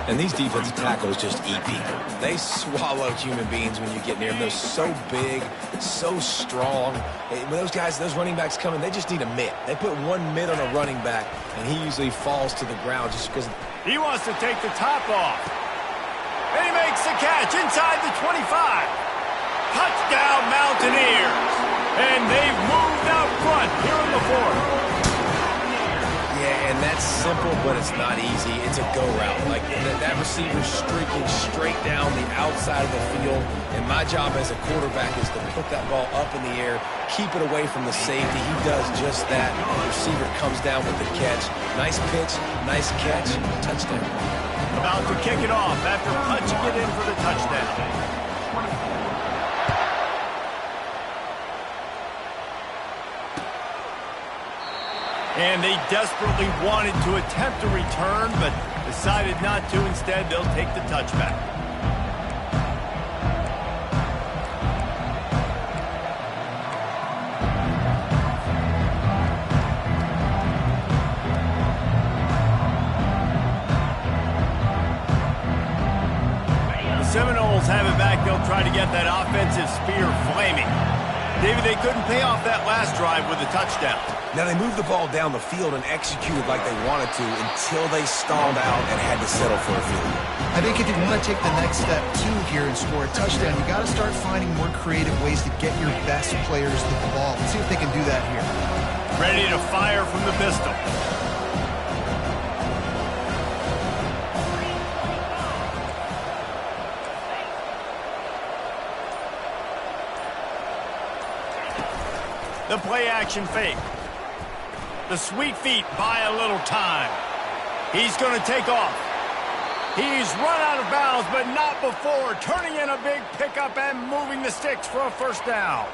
And these defensive tackles just eat people. They swallow human beings when you get near them. They're so big, so strong. When those guys, those running backs come in, they just need a mitt. They put one mitt on a running back, and he usually falls to the ground just because. He wants to take the top off. And he makes the catch inside the 25. Touchdown, Mountaineers. And they've moved out front here in the fourth. Yeah, and that's simple, but it's not easy. It's a go route. Like, that receiver's streaking straight down the outside of the field, and my job as a quarterback is to put that ball up in the air, keep it away from the safety. He does just that. The receiver comes down with the catch. Nice pitch, nice catch, touchdown. About to kick it off after punching it in for the touchdown. And they desperately wanted to attempt a return, but decided not to. Instead, they'll take the touchback. The Seminoles have it back. They'll try to get that offensive spear flaming. David, they couldn't pay off that last drive with a touchdown. Now, they moved the ball down the field and executed like they wanted to until they stalled out and had to settle for a field goal. I think if you want to take the next step, too, here and score a touchdown, you got to start finding more creative ways to get your best players to the ball. Let's see if they can do that here. Ready to fire from the pistol. The play-action fake. The sweet feet buy a little time. He's going to take off. He's run out of bounds, but not before turning in a big pickup and moving the sticks for a first down.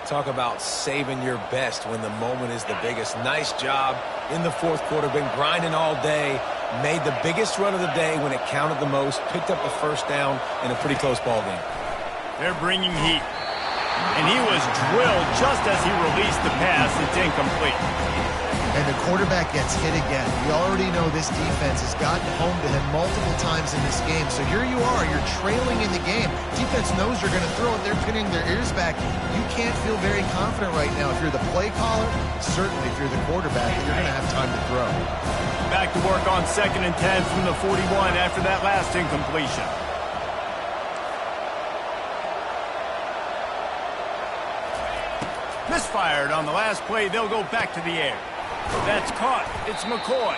Talk about saving your best when the moment is the biggest. Nice job in the fourth quarter. Been grinding all day. Made the biggest run of the day when it counted the most. Picked up the first down in a pretty close ball game. They're bringing heat. And he was drilled just as he released the pass. It's incomplete. And the quarterback gets hit again. We already know this defense has gotten home to him multiple times in this game. So here you are. You're trailing in the game. Defense knows you're going to throw it. They're pinning their ears back. You can't feel very confident right now. If you're the play caller, certainly if you're the quarterback, you're going to have time to throw. Back to work on 2nd and 10 from the 41 after that last incompletion. Misfired on the last play. They'll go back to the air. That's caught. It's McCoy.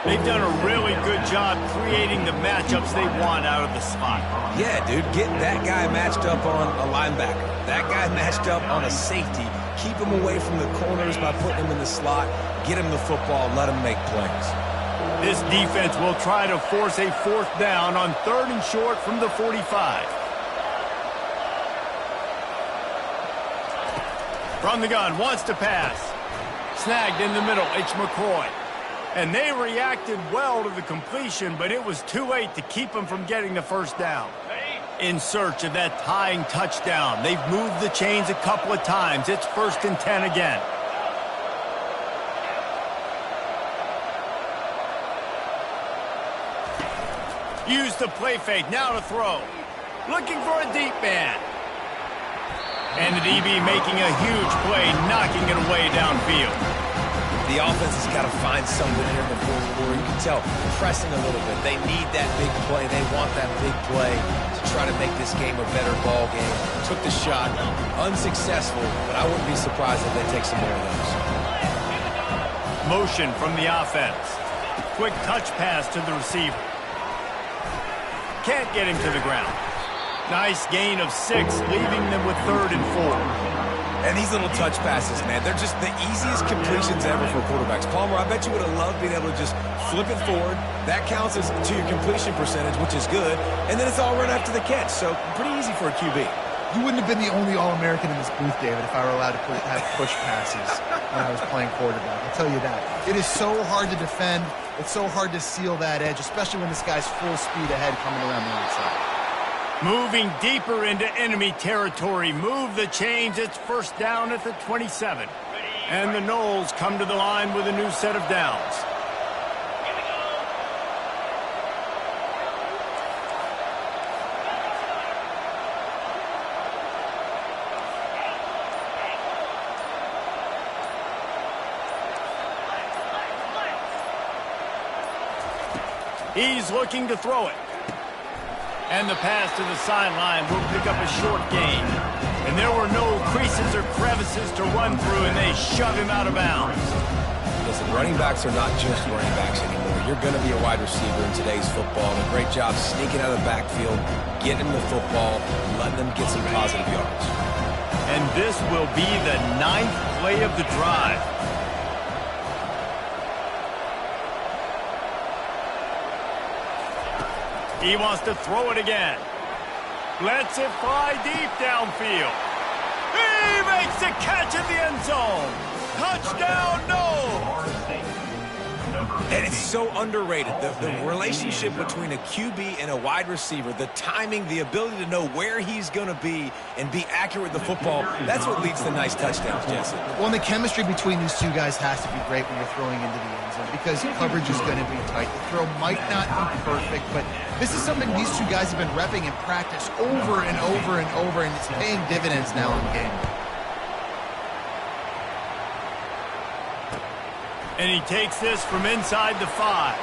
They've done a really good job creating the matchups they want out of the slot. Yeah, dude, get that guy matched up on a linebacker. That guy matched up on a safety. Keep him away from the corners by putting him in the slot. Get him the football. Let him make plays. This defense will try to force a 4th down on 3rd and short from the 45. From the gun, wants to pass. Snagged in the middle, it's McCoy. And they reacted well to the completion, but it was too late to keep them from getting the 1st down. In search of that tying touchdown, they've moved the chains a couple of times. It's 1st and 10 again. Use the play fake, now to throw. Looking for a deep man. And the DB making a huge play, knocking it away downfield. The offense has got to find something here in the 4th quarter. You can tell, pressing a little bit. They need that big play. They want that big play to try to make this game a better ball game. Took the shot, unsuccessful, but I wouldn't be surprised if they take some more of those. Motion from the offense. Quick touch pass to the receiver. Can't get him to the ground. Nice gain of 6, leaving them with 3rd and 4. And these little touch passes, man, they're just the easiest completions ever for quarterbacks. Palmer, I bet you would have loved being able to just flip it forward. That counts as to your completion percentage, which is good. And then it's all run after the catch. So pretty easy for a QB. You wouldn't have been the only All-American in this booth, David, if I were allowed to have push passes when I was playing quarterback. I'll tell you that. It is so hard to defend. It's so hard to seal that edge, especially when this guy's full speed ahead coming around the outside. Moving deeper into enemy territory. Move the chains. It's 1st down at the 27. And the Noles come to the line with a new set of downs. He's looking to throw it. And the pass to the sideline will pick up a short gain. And there were no creases or crevices to run through, and they shove him out of bounds. Listen, running backs are not just running backs anymore. You're going to be a wide receiver in today's football. And a great job sneaking out of the backfield, getting the football, letting them get some positive yards. And this will be the 9th play of the drive. He wants to throw it again. Lets it fly deep downfield. He makes the catch in the end zone. Touchdown, no! And it's so underrated. The relationship between a QB and a wide receiver, the timing, the ability to know where he's going to be and be accurate with the football, that's what leads to nice touchdowns, Jesse. Well, and the chemistry between these two guys has to be great when you're throwing into the end zone because coverage is going to be tight. The throw might not be perfect, but this is something these two guys have been repping in practice over and over and over, and it's paying dividends now in game. And he takes this from inside the 5.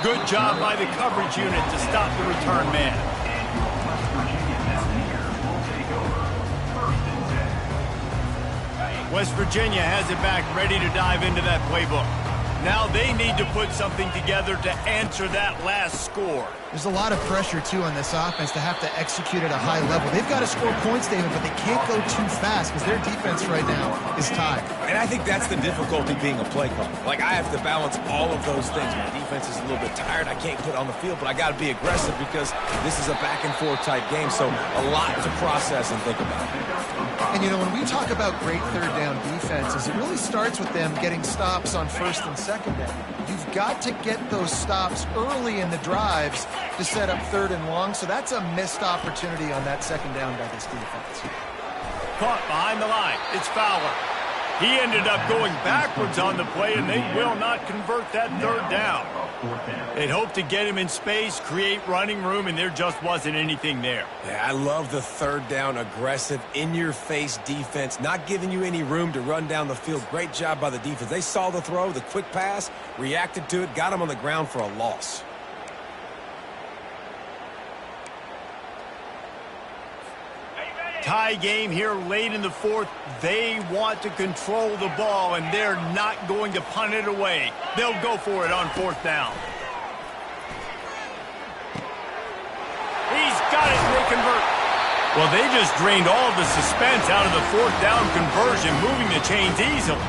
Good job by the coverage unit to stop the return man. West Virginia has it back, ready to dive into that playbook. Now they need to put something together to answer that last score. There's a lot of pressure, too, on this offense to have to execute at a high level. They've got to score points, David, but they can't go too fast because their defense right now is tied. And I think that's the difficulty being a play caller. Like, I have to balance all of those things. My defense is a little bit tired. I can't put it on the field, but I got to be aggressive because this is a back-and-forth type game, so a lot to process and think about. And, you know, when we talk about great third down defenses, it really starts with them getting stops on 1st and 2nd down. You've got to get those stops early in the drives to set up 3rd and long, so that's a missed opportunity on that 2nd down by this defense. Caught behind the line. It's Fowler. He ended up going backwards on the play, and they will not convert that 3rd down. They'd hoped to get him in space, create running room, and there just wasn't anything there. Yeah, I love the 3rd down, aggressive, in-your-face defense, not giving you any room to run down the field. Great job by the defense. They saw the throw, the quick pass, reacted to it, got him on the ground for a loss. Tie game here late in the fourth. They want to control the ball, and they're not going to punt it away. They'll go for it on fourth down. He's got it, and they convert. Well, they just drained all of the suspense out of the fourth down conversion, moving the chains easily.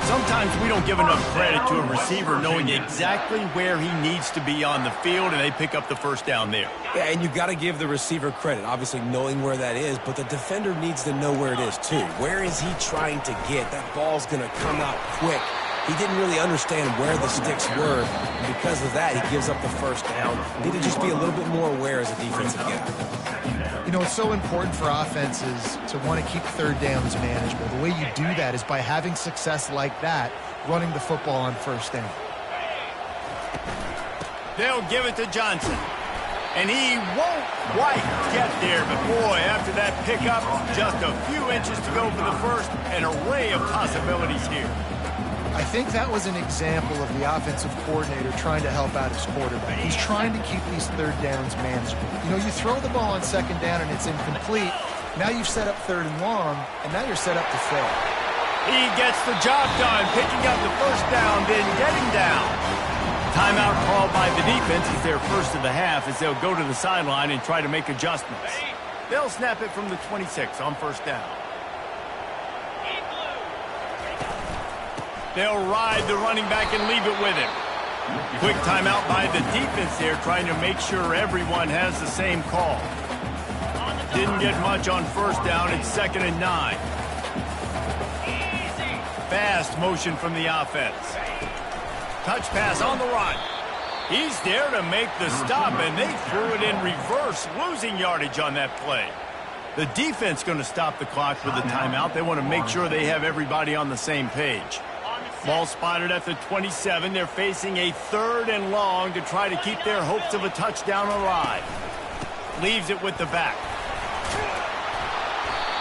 Sometimes we don't give enough credit to a receiver knowing exactly where he needs to be on the field, and they pick up the first down there. Yeah, and you've got to give the receiver credit, obviously knowing where that is, but the defender needs to know where it is too. Where is he trying to get? That ball's going to come out quick. He didn't really understand where the sticks were, and because of that, he gives up the first down. Need to just be a little bit more aware as a defensive guy. You know, it's so important for offenses to want to keep third downs manageable. The way you do that is by having success like that, running the football on first down. They'll give it to Johnson. And he won't quite get there, but boy, after that pickup, just a few inches to go for the first, an array of possibilities here. I think that was an example of the offensive coordinator trying to help out his quarterback. He's trying to keep these third downs manageable. You know, you throw the ball on second down and it's incomplete. Now you've set up third and long, and now you're set up to fail. He gets the job done, picking up the first down, then getting down. Timeout called by the defense is their first of the half as they'll go to the sideline and try to make adjustments. They'll snap it from the 26 on first down. They'll ride the running back and leave it with him. Quick timeout by the defense there, trying to make sure everyone has the same call. Didn't get much on first down. It's 2nd and 9. Fast motion from the offense. Touch pass on the run. He's there to make the stop, and they threw it in reverse, losing yardage on that play. The defense going to stop the clock with the timeout. They want to make sure they have everybody on the same page. Ball spotted at the 27. They're facing a 3rd and long to try to keep their hopes of a touchdown alive. Leaves it with the back.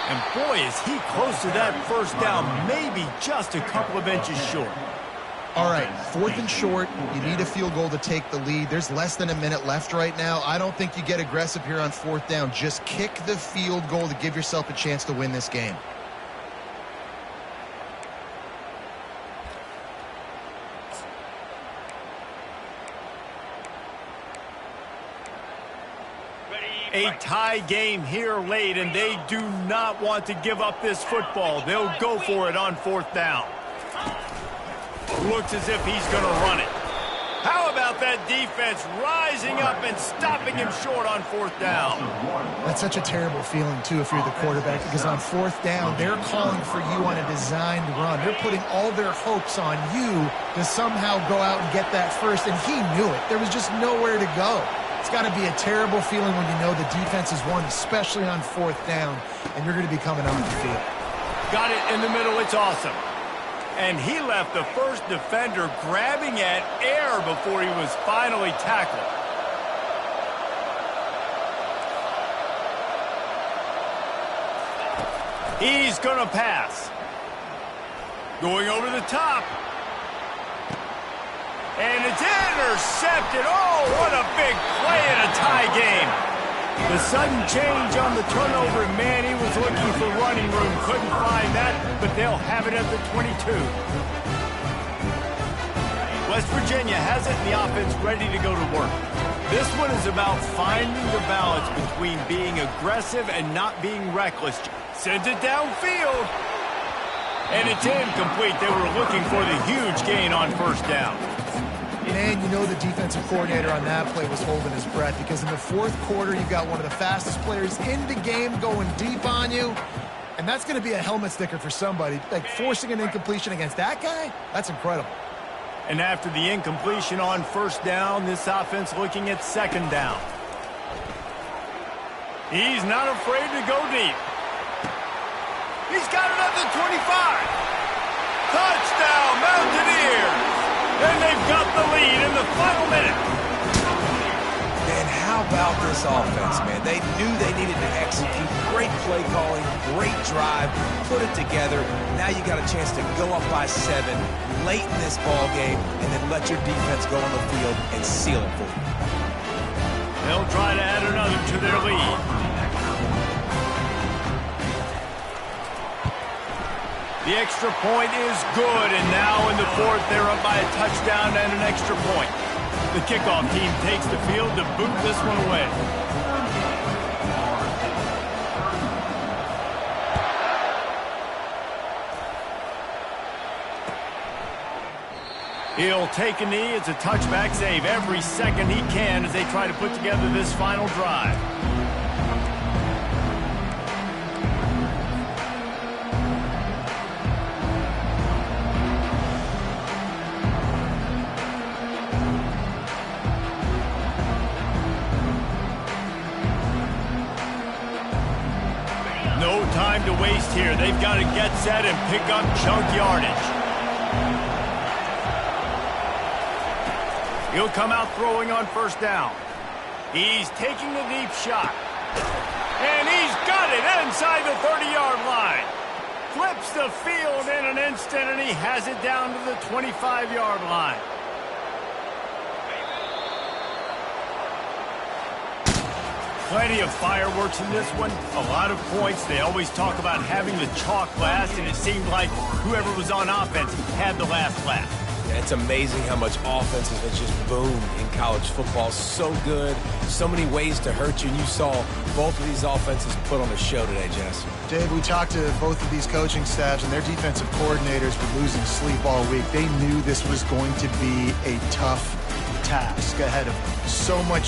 And boy, is he close to that first down, maybe just a couple of inches short. All right, 4th and short. You need a field goal to take the lead. There's less than a minute left right now. I don't think you get aggressive here on 4th down. Just kick the field goal to give yourself a chance to win this game. A tie game here late, and they do not want to give up this football. They'll go for it on 4th down. Looks as if he's going to run it. How about that defense rising up and stopping him short on 4th down? That's such a terrible feeling, too, if you're the quarterback, because on 4th down, they're calling for you on a designed run. They're putting all their hopes on you to somehow go out and get that first, and he knew it. There was just nowhere to go. It's got to be a terrible feeling when you know the defense is won, especially on 4th down, and you're going to be coming on the field. Got it in the middle. It's awesome. And he left the first defender grabbing at air before he was finally tackled. He's going to pass. Going over the top. And it's intercepted. Oh, what a big play in a tie game. The sudden change on the turnover, man, he was looking for running room. Couldn't find that, but they'll have it at the 22. West Virginia has it, and the offense ready to go to work. This one is about finding the balance between being aggressive and not being reckless. Sends it downfield. And it's incomplete. They were looking for the huge gain on first down. Man, you know the defensive coordinator on that play was holding his breath, because in the 4th quarter, you've got one of the fastest players in the game going deep on you, and that's going to be a helmet sticker for somebody. Like, forcing an incompletion against that guy, that's incredible. And after the incompletion on first down, this offense looking at 2nd down. He's not afraid to go deep. He's got it at the 25. Touchdown, Mountaineers! And they've got the lead in the final minute. Man, how about this offense, man? They knew they needed to execute. Great play calling, great drive, put it together. Now you got a chance to go up by 7 late in this ball game and then let your defense go on the field and seal it for you. They'll try to add another to their lead. The extra point is good, and now in the fourth, they're up by a touchdown and an extra point. The kickoff team takes the field to boot this one away. He'll take a knee. It's a touchback save every second he can as they try to put together this final drive. No time to waste here. They've got to get set and pick up chunk yardage. He'll come out throwing on first down. He's taking the deep shot. And he's got it inside the 30-yard line. Flips the field in an instant, and he has it down to the 25-yard line. Plenty of fireworks in this one. A lot of points. They always talk about having the chalk last, and it seemed like whoever was on offense had the last laugh. Yeah, it's amazing how much offenses have just boomed in college football. So good, so many ways to hurt you, and you saw both of these offenses put on a show today, Jess. Dave, we talked to both of these coaching staffs, and their defensive coordinators were losing sleep all week. They knew this was going to be a tough task ahead of them. So much